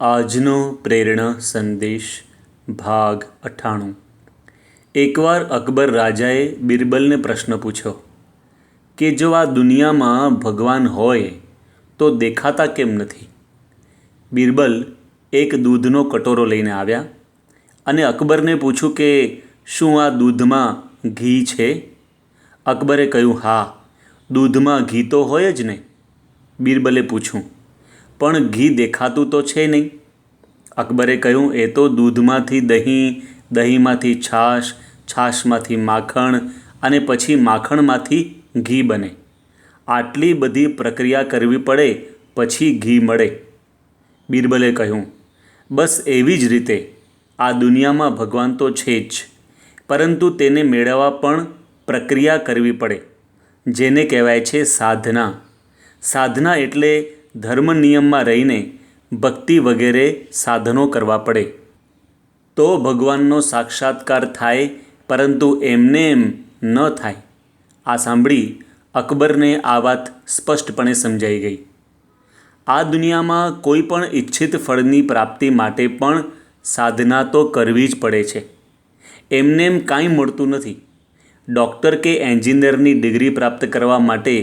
આજનો પ્રેરણા સંદેશ ભાગ 98। એકવાર અકબર રાજાએ બિરબલને પ્રશ્ન પૂછ્યો કે જો આ દુનિયામાં ભગવાન હોય તો દેખાતા કેમ નથી। બિરબલ એક દૂધનો કટોરો લઈને આવ્યા અને અકબરને પૂછ્યું કે શું આ દૂધમાં ઘી છે। અકબરે કહ્યું, હા, દૂધમાં ઘી તો હોય જ ને। બિરબલે પૂછ્યું, પણ ઘી દેખાતું તો છે નહીં। અકબરે કહ્યું, એ તો દૂધમાંથી દહીં, દહીંમાંથી છાશ, છાશમાંથી માખણ અને પછી માખણમાંથી ઘી બને। આટલી બધી પ્રક્રિયા કરવી પડે પછી ઘી મળે। બિરબલે કહ્યું, બસ એવી જ રીતે આ દુનિયામાં ભગવાન તો છે જ, પરંતુ તેને મેળવવા પણ પ્રક્રિયા કરવી પડે, જેને કહેવાય છે સાધના। સાધના એટલે ધર્મ નિયમમાં રહીને ભક્તિ વગેરે સાધનો કરવા પડે તો ભગવાનનો સાક્ષાત્કાર થાય, પરંતુ એમને એમ ન થાય। આ સાંભળી અકબરને આ વાત સ્પષ્ટપણે સમજાઈ ગઈ। આ દુનિયામાં કોઈ પણ ઈચ્છિત ફળની પ્રાપ્તિ માટે પણ સાધના તો કરવી જ પડે છે। એમને એમ કાંઈ મળતું નથી। ડૉક્ટર કે એન્જિનિયરની ડિગ્રી પ્રાપ્ત કરવા માટે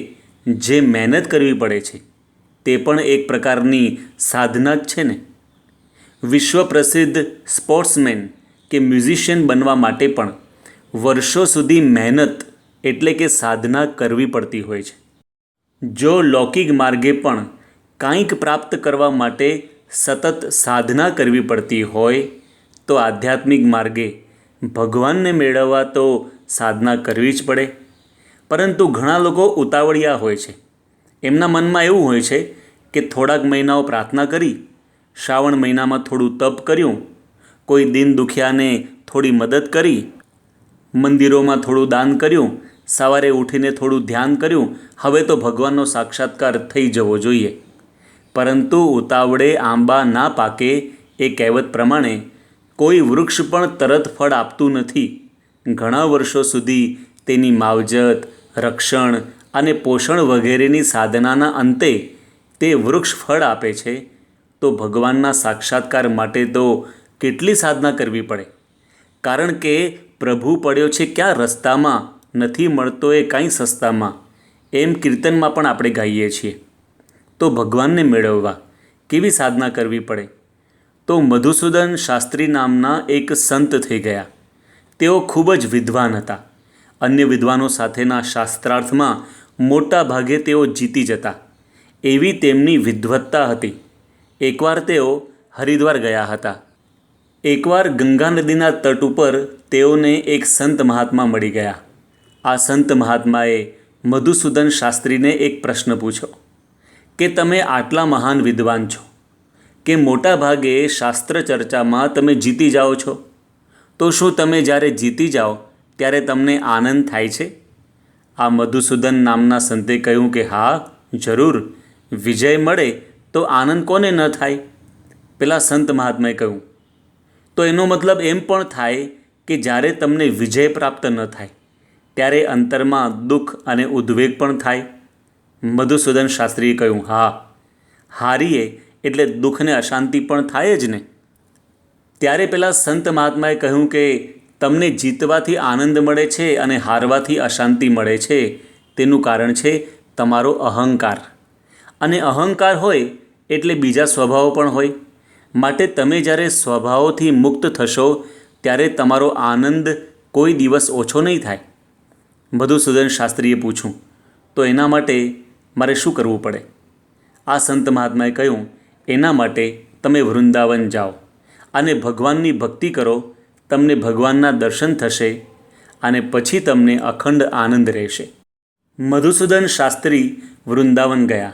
જે મહેનત કરવી પડે છે તે પણ એક પ્રકારની સાધના જ છે ને। વિશ્વ પ્રસિદ્ધ સ્પોર્ટ્સમેન કે મ્યુઝિશિયન બનવા માટે પણ વર્ષો સુધી મહેનત એટલે કે સાધના કરવી પડતી હોય છે। જો લૌકિક માર્ગે પણ કાંઈક પ્રાપ્ત કરવા માટે સતત સાધના કરવી પડતી હોય તો આધ્યાત્મિક માર્ગે ભગવાનને મેળવવા તો સાધના કરવી જ પડે। પરંતુ ઘણા લોકો ઉતાવળિયા હોય છે। એમના મનમાં એવું હોય છે કે થોડાક મહિનાઓ પ્રાર્થના કરી, શ્રાવણ મહિનામાં થોડું તપ કર્યું, કોઈ દીન દુખિયાને થોડી મદદ કરી, મંદિરોમાં થોડું દાન કર્યું, સવારે ઉઠીને થોડું ધ્યાન કર્યું, હવે તો ભગવાનનો સાક્ષાત્કાર થઈ જવો જોઈએ। પરંતુ ઉતાવળે આંબા ના પાકે એ કહેવત પ્રમાણે કોઈ વૃક્ષ પણ તરત ફળ આપતું નથી। ઘણા વર્ષો સુધી તેની માવજત, રક્ષણ અને પોષણ વગેરેની સાધનાના અંતે તે વૃક્ષ ફળ આપે છે। તો ભગવાનના સાક્ષાત્કાર માટે તો કેટલી સાધના કરવી પડે, કારણ કે પ્રભુ પડ્યો છે ક્યાં રસ્તામાં, નથી મળતો એ કાંઈ સસ્તામાં, એમ કીર્તનમાં પણ આપણે ગાઈએ છીએ। તો ભગવાનને મેળવવા કેવી સાધના કરવી પડે? તો મધુસૂદન શાસ્ત્રી નામના એક સંત થઈ ગયા। તેઓ ખૂબ જ વિદ્વાન હતા। અન્ય વિદ્વાનો સાથેના શાસ્ત્રાર્થમાં મોટા ભાગે તેઓ જીતી જતા, એવી તેમની વિદ્વત્તા હતી। એકવાર તેઓ હરિદ્વાર ગયા હતા। એકવાર ગંગા નદીના તટ ઉપર તેઓને એક સંત મહાત્મા મળી ગયા। આ સંત મહાત્માએ મધુસૂદન શાસ્ત્રીને એક પ્રશ્ન પૂછ્યો કે તમે આટલા મહાન વિદ્વાન છો કે મોટા ભાગે શાસ્ત્ર ચર્ચામાં તમે જીતી જાઓ છો, તો શું તમે જ્યારે જીતી જાઓ ત્યારે તમને આનંદ થાય છે? આ મધુસૂદન નામના સંતે કહ્યું કે હા, જરૂર, વિજય મળે તો આનંદ કોને ન થાય? પેલા સંત મહાત્માએ કહ્યું, તો એનો મતલબ એમ પણ થાય કે જ્યારે તમને વિજય પ્રાપ્ત ન થાય ત્યારે અંતરમાં દુઃખ અને ઉદ્વેગ પણ થાય? મધુસૂદન શાસ્ત્રીએ કહ્યું, હા, હારીએ એટલે દુઃખ ને અશાંતિ પણ થાય જ ને। ત્યારે પેલા સંત મહાત્માએ કહ્યું કે તમને જીતવાથી આનંદ મળે છે અને હારવાથી અશાંતિ મળે છે, તેનું કારણ છે તમારો અહંકાર। અને અહંકાર હોય એટલે બીજા સ્વભાવો પણ હોય, માટે તમે જ્યારે સ્વભાવોથી મુક્ત થશો ત્યારે તમારો આનંદ કોઈ દિવસ ઓછો નહીં થાય। મધુસૂદન શાસ્ત્રીએ પૂછ્યું, તો એના માટે મારે શું કરવું પડે? આ સંત મહાત્માએ કહ્યું, એના માટે તમે વૃંદાવન જાઓ અને ભગવાનની ભક્તિ કરો, તમને ભગવાનના દર્શન થશે અને પછી તમને અખંડ આનંદ રહેશે। મધુસૂદન શાસ્ત્રી વૃંદાવન ગયા।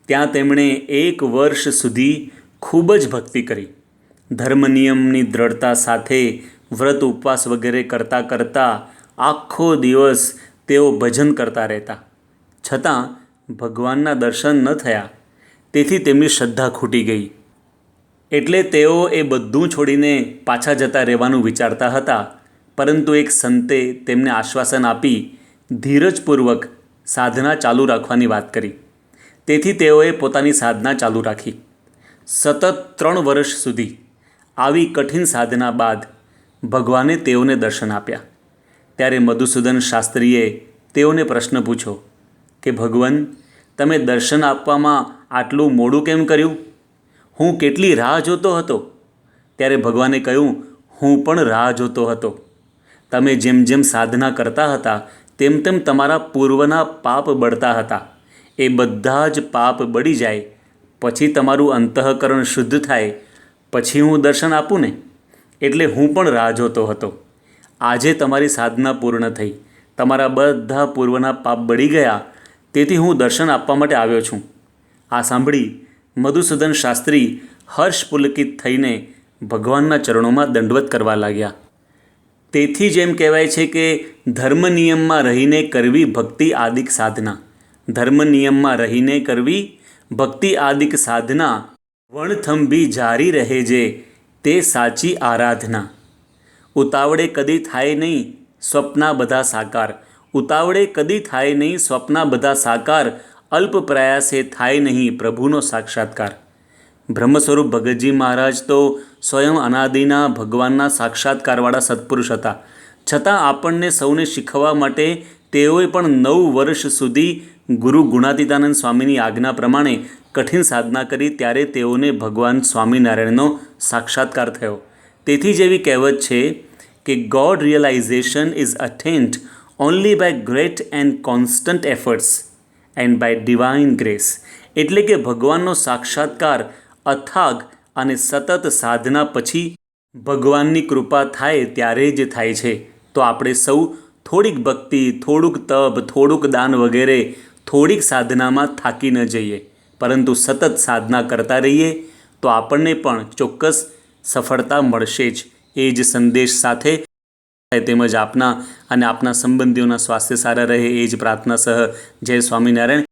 ત્યાં તેમણે 1 વર્ષ સુધી ખૂબ જ ભક્તિ કરી। ધર્મ નિયમની દ્રઢતા સાથે વ્રત ઉપવાસ વગેરે કરતાં કરતાં આખો દિવસ તેઓ ભજન કરતા રહેતા, છતાં ભગવાનના દર્શન ન થયા। તેથી તેમની શ્રદ્ધા ખૂટી ગઈ, એટલે તેઓ એ બધું છોડીને પાછા જતા રહેવાનું વિચારતા હતા। પરંતુ એક સંતે તેમને આશ્વાસન આપી ધીરજપૂર્વક સાધના ચાલુ રાખવાની વાત કરી। તેથી તેઓએ પોતાની સાધના ચાલુ રાખી। સતત 3 વર્ષ સુધી આવી કઠિન સાધના બાદ ભગવાને તેઓને દર્શન આપ્યા. ત્યારે મધુસૂદન શાસ્ત્રીએ તેઓને પ્રશ્ન પૂછ્યો કે ભગવાન, તમે દર્શન આપવામાં આટલું મોડું કેમ કર્યું? હું કેટલી રાહ જોતો હતો. ત્યારે ભગવાને કહ્યું, હું પણ રાહ જોતો હતો. તમે જેમ જેમ સાધના કરતા હતા તેમ તેમ તમારા પૂર્વના પાપ બળતા હતા. એ બધા જ પાપ બળી જાય પછી તમારું અંતઃકરણ શુદ્ધ થાય પછી હું દર્શન આપું ને. એટલે હું પણ રાહ જોતો હતો. આજે તમારી સાધના પૂર્ણ થઈ, તમારા બધા પૂર્વના પાપ બળી ગયા, તેથી હું દર્શન આપવા માટે આવ્યો છું. આ સાંભળી મધુસૂદન શાસ્ત્રી હર્ષ પુલકિત થઈને ભગવાનના ચરણોમાં દંડવત કરવા લાગ્યા. તેથી જ એમ કહેવાય છે કે ધર્મ નિયમમાં રહીને કરવી ભક્તિ આદિક સાધના. ધર્મ નિયમમાં રહીને કરવી ભક્તિ આદિક સાધના, વણથંભી જારી રહે જે તે સાચી આરાધના. ઉતાવળે કદી થાય નહીં સ્વપ્ના બધા સાકાર. ઉતાવળે કદી થાય નહીં સ્વપ્ના બધા સાકાર. અલ્પ પ્રયાસે થાય નહીં પ્રભુનો સાક્ષાત્કાર. બ્રહ્મ સ્વરૂપ ભગતજી મહારાજ તો સ્વયં અનાદિના ભગવાનના સાક્ષાત્કારવાળા સત્પુરુષ હતા. છતાં આપણને સૌને શીખવવા માટે તેઓએ પણ 9 વર્ષ સુધી ગુરુ ગુણાતીતાનંદ સ્વામીની આજ્ઞા પ્રમાણે કઠિન સાધના કરી. ત્યારે તેઓને ભગવાન સ્વામિનારાયણનો સાક્ષાત્કાર થયો. તેથી જ એવી કહેવત છે કે God realisation is attend only by great and constant efforts and by divine grace. એટલે કે ભગવાનનો સાક્ષાત્કાર અથાગ અને સતત સાધના પછી ભગવાનની કૃપા થાય ત્યારે જ થાય છે. તો આપણે સૌ થોડીક ભક્તિ, થોડુંક તપ, થોડુંક દાન વગેરે થોડીક સાધનામાં થાકી ન જઈએ, પરંતુ સતત સાધના કરતા રહીએ તો આપણને પણ ચોક્કસ સફળતા મળશે જ. એ જ સંદેશ સાથે તેમજ આપના અને આપના સંબંધીઓના સ્વાસ્થ્ય સારા રહે એ જ પ્રાર્થના સહ જય સ્વામિનારાયણ.